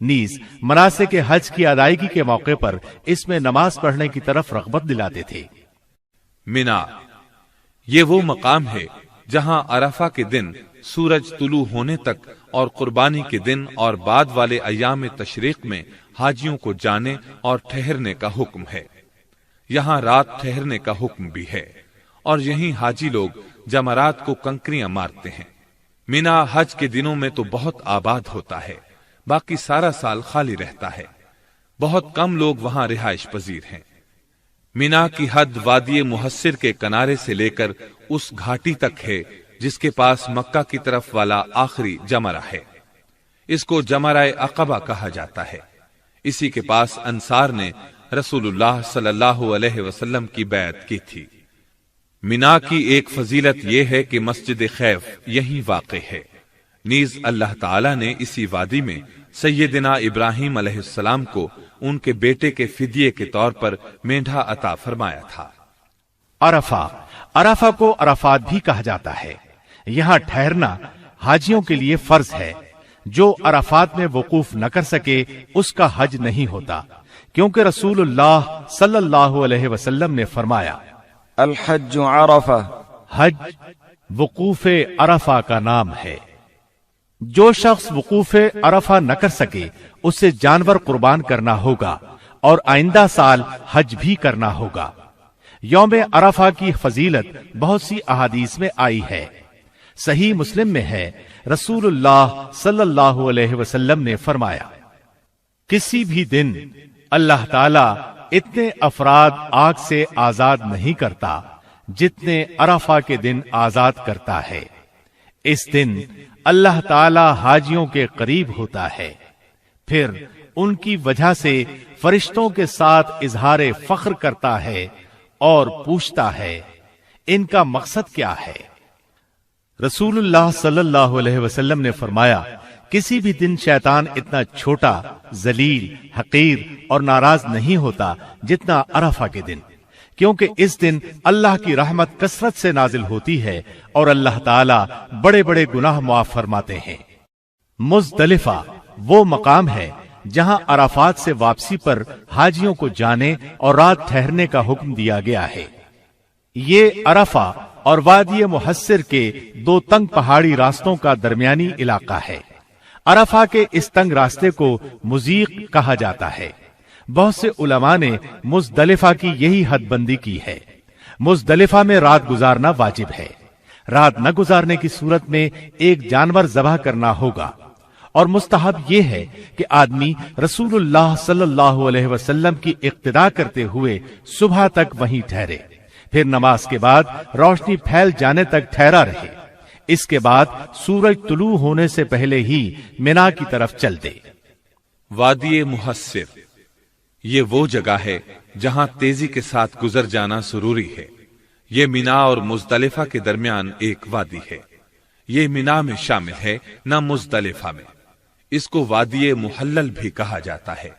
نیز مناسک حج کی ادائیگی کے موقع پر اس میں نماز پڑھنے کی طرف رغبت دلاتے تھے۔ مینا یہ وہ مقام ہے جہاں عرفہ کے دن سورج طلوع ہونے تک اور قربانی کے دن اور بعد والے ایام تشریق میں حاجیوں کو جانے اور ٹھہرنے کا حکم ہے۔ یہاں رات ٹھہرنے کا حکم بھی ہے، اور یہیں حاجی لوگ جمرات کو کنکریاں مارتے ہیں۔ مینا حج کے دنوں میں تو بہت آباد ہوتا ہے، باقی سارا سال خالی رہتا ہے۔ بہت کم لوگ وہاں رہائش پذیر ہیں۔ مینا کی حد وادی محصر کے کنارے سے لے کر اس گھاٹی تک ہے جس کے پاس مکہ کی طرف والا آخری جمرہ ہے۔ اس کو جمرہ عقبہ کہا جاتا ہے۔ اسی کے پاس انصار نے رسول اللہ صلی اللہ علیہ وسلم کی بیعت کی تھی۔ مینا کی ایک فضیلت یہ ہے کہ مسجد خیف یہیں واقع ہے۔ نیز اللہ تعالی نے اسی وادی میں سیدنا ابراہیم علیہ السلام کو ان کے بیٹے کے فدیے کے طور پر مینڈھا عطا فرمایا تھا۔ عرفہ کو عرفات بھی کہا جاتا ہے۔ یہاں ٹھہرنا حاجیوں کے لیے فرض ہے۔ جو عرفات میں وقوف نہ کر سکے اس کا حج نہیں ہوتا، کیونکہ رسول اللہ صلی اللہ علیہ وسلم نے فرمایا، الحج عرفہ، حج وقوف عرفہ کا نام ہے۔ جو شخص وقوف عرفہ نہ کر سکے اسے جانور قربان کرنا ہوگا اور آئندہ سال حج بھی کرنا ہوگا۔ یوم عرفہ کی فضیلت بہت سی احادیث میں آئی ہے۔ صحیح مسلم میں ہے، رسول اللہ صلی اللہ علیہ وسلم نے فرمایا، کسی بھی دن اللہ تعالی اتنے افراد آگ سے آزاد نہیں کرتا جتنے عرفہ کے دن آزاد کرتا ہے۔ اس دن اللہ تعالی حاجیوں کے قریب ہوتا ہے، پھر ان کی وجہ سے فرشتوں کے ساتھ اظہار فخر کرتا ہے اور پوچھتا ہے، ان کا مقصد کیا ہے؟ رسول اللہ صلی اللہ علیہ وسلم نے فرمایا، کسی بھی دن شیطان اتنا چھوٹا، ذلیل، حقیر اور ناراض نہیں ہوتا جتنا عرفہ کے دن، کیونکہ اس دن اللہ کی رحمت کثرت سے نازل ہوتی ہے اور اللہ تعالی بڑے بڑے گناہ معاف فرماتے ہیں۔ مزدلفہ وہ مقام ہے جہاں عرفات سے واپسی پر حاجیوں کو جانے اور رات ٹھہرنے کا حکم دیا گیا ہے۔ یہ عرفہ اور وادی محصر کے دو تنگ پہاڑی راستوں کا درمیانی علاقہ ہے۔ عرفہ کے اس تنگ راستے کو مضیق کہا جاتا ہے۔ بہت سے علماء نے مزدلفہ کی یہی حد بندی کی ہے۔ مزدلفہ میں رات گزارنا واجب ہے۔ رات نہ گزارنے کی صورت میں ایک جانور ذبح کرنا ہوگا، اور مستحب یہ ہے کہ آدمی رسول اللہ صلی اللہ علیہ وسلم کی اقتداء کرتے ہوئے صبح تک وہیں ٹھہرے، پھر نماز کے بعد روشنی پھیل جانے تک ٹھہرا رہے۔ اس کے بعد سورج طلوع ہونے سے پہلے ہی مینا کی طرف چل دے۔ وادی محصر یہ وہ جگہ ہے جہاں تیزی کے ساتھ گزر جانا ضروری ہے۔ یہ مینا اور مزدلفہ کے درمیان ایک وادی ہے۔ یہ مینا میں شامل ہے، نہ مزدلفہ میں۔ اس کو وادی محلل بھی کہا جاتا ہے،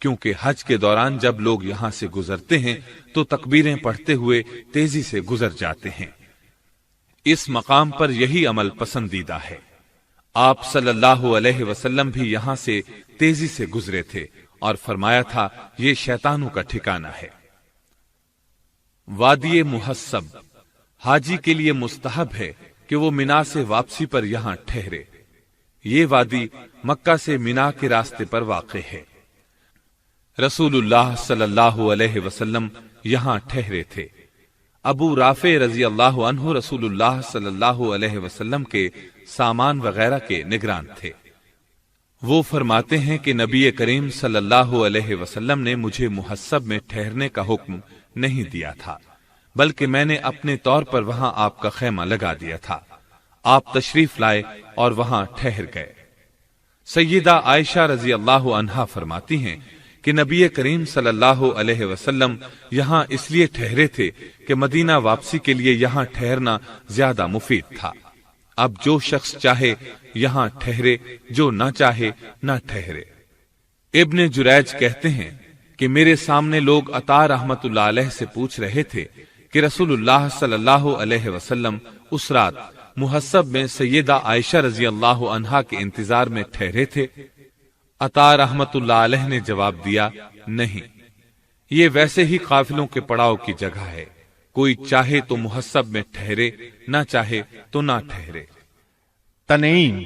کیونکہ حج کے دوران جب لوگ یہاں سے گزرتے ہیں تو تکبیریں پڑھتے ہوئے تیزی سے گزر جاتے ہیں۔ اس مقام پر یہی عمل پسندیدہ ہے۔ آپ صلی اللہ علیہ وسلم بھی یہاں سے تیزی سے گزرے تھے اور فرمایا تھا، یہ شیطانوں کا ٹھکانہ ہے۔ وادی محصب حاجی کے لیے مستحب ہے کہ وہ مینا سے واپسی پر یہاں ٹھہرے۔ یہ وادی مکہ سے مینا کے راستے پر واقع ہے۔ رسول اللہ صلی اللہ علیہ وسلم یہاں ٹھہرے تھے۔ ابو رافع رضی اللہ عنہ رسول اللہ صلی اللہ علیہ وسلم کے سامان وغیرہ کے نگران تھے۔ وہ فرماتے ہیں کہ نبی کریم صلی اللہ علیہ وسلم نے مجھے محصب میں ٹھہرنے کا حکم نہیں دیا تھا، بلکہ میں نے اپنے طور پر وہاں آپ کا خیمہ لگا دیا تھا۔ آپ تشریف لائے اور وہاں ٹھہر گئے۔ سیدہ عائشہ رضی اللہ عنہا فرماتی ہیں کہ نبی کریم صلی اللہ علیہ وسلم یہاں اس لیے ٹھہرے تھے کہ مدینہ واپسی کے لیے یہاں ٹھہرنا زیادہ مفید تھا۔ اب جو شخص چاہے یہاں ٹھہرے، جو نہ چاہے نہ ٹھہرے۔ ابن جریج کہتے ہیں کہ میرے سامنے لوگ عطا رحمت اللہ علیہ سے پوچھ رہے تھے کہ رسول اللہ صلی اللہ علیہ وسلم اس رات محصب میں سیدہ عائشہ رضی اللہ عنہا کے انتظار میں ٹھہرے تھے۔ عطا رحمت اللہ علیہ نے جواب دیا، نہیں، یہ ویسے ہی قافلوں کے پڑاؤ کی جگہ ہے، کوئی چاہے تو محسب میں ٹھہرے، نہ چاہے تو نہ ٹھہرے۔ تنعیم،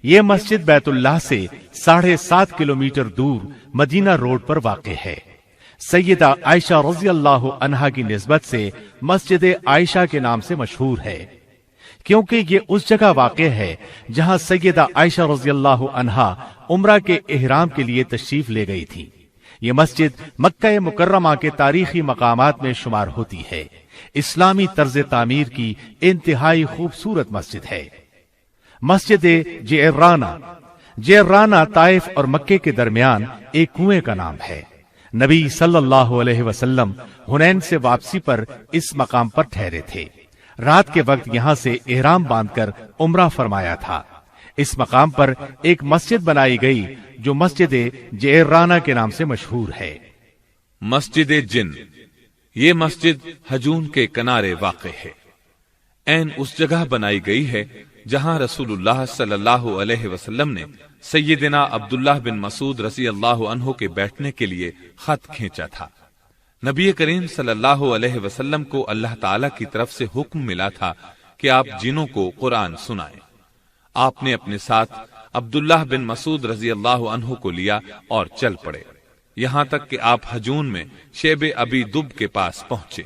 یہ مسجد بیت اللہ سے 7.5 کلومیٹر دور مدینہ روڈ پر واقع ہے۔ سیدہ عائشہ رضی اللہ عنہا کی نسبت سے مسجد عائشہ کے نام سے مشہور ہے، کیونکہ یہ اس جگہ واقع ہے جہاں سیدہ عائشہ رضی اللہ عنہا عمرہ کے احرام کے لیے تشریف لے گئی تھی۔ یہ مسجد مکہ مکرمہ کے تاریخی مقامات میں شمار ہوتی ہے۔ اسلامی طرز تعمیر کی انتہائی خوبصورت مسجد ہے۔ مسجد جعرانہ طائف اور مکے کے درمیان ایک کنویں کا نام ہے۔ نبی صلی اللہ علیہ وسلم حنین سے واپسی پر اس مقام پر ٹھہرے تھے۔ رات کے وقت یہاں سے احرام باندھ کر عمرہ فرمایا تھا۔ اس مقام پر ایک مسجد بنائی گئی جو مسجد جعرانہ کے نام سے مشہور ہے۔ مسجد جن، یہ مسجد حجون کے کنارے واقع ہے۔ عین اس جگہ بنائی گئی ہے جہاں رسول اللہ صلی اللہ علیہ وسلم نے سیدنا عبداللہ بن مسعود رضی اللہ عنہ کے بیٹھنے کے لیے خط کھینچا تھا۔ نبی کریم صلی اللہ علیہ وسلم کو اللہ تعالی کی طرف سے حکم ملا تھا کہ آپ جنوں کو قرآن سنائیں۔ آپ نے اپنے ساتھ عبداللہ بن مسعود رضی اللہ عنہ کو لیا اور چل پڑے، یہاں تک کہ آپ حجون میں شیب ابی دب کے پاس پہنچے۔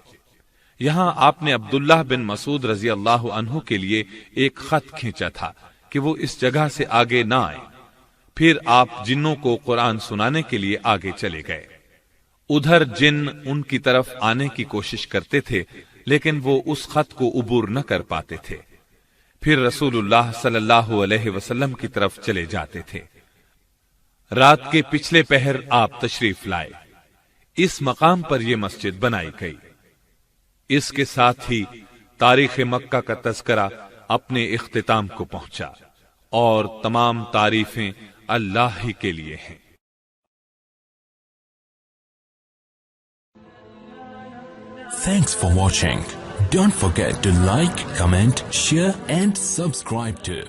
یہاں آپ نے عبداللہ بن مسعود رضی اللہ عنہ کے لیے ایک خط کھینچا تھا کہ وہ اس جگہ سے آگے نہ آئیں۔ پھر آپ جنوں کو قرآن سنانے کے لیے آگے چلے گئے۔ ادھر جن ان کی طرف آنے کی کوشش کرتے تھے، لیکن وہ اس خط کو عبور نہ کر پاتے تھے۔ پھر رسول اللہ صلی اللہ علیہ وسلم کی طرف چلے جاتے تھے۔ رات کے پچھلے پہر آپ تشریف لائے۔ اس مقام پر یہ مسجد بنائی گئی۔ اس کے ساتھ ہی تاریخ مکہ کا تذکرہ اپنے اختتام کو پہنچا، اور تمام تعریفیں اللہ ہی کے لیے ہیں۔ Thanks for watching. Don't forget to like, comment, share and subscribe to